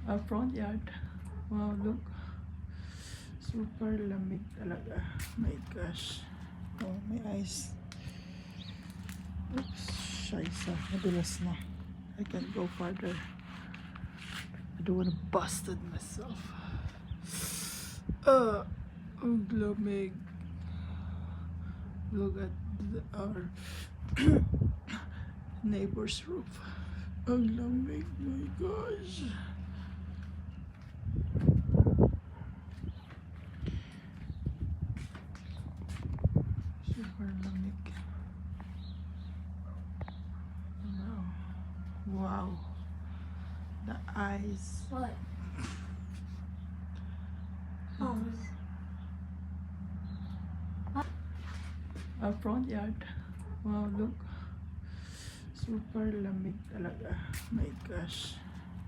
Our front yard. Wow, look. Super lamig talaga. My gosh. Oh, my eyes. Oops. Shaisa. Madulas na. I can't go further. I don't want to bust it myself. Ang lamig. Look at our neighbor's roof. Ang lamig. My gosh. Super lamig. Wow. Wow. The eyes. What? Oh. Our front yard. Wow, look. Super lamig talaga. My gosh.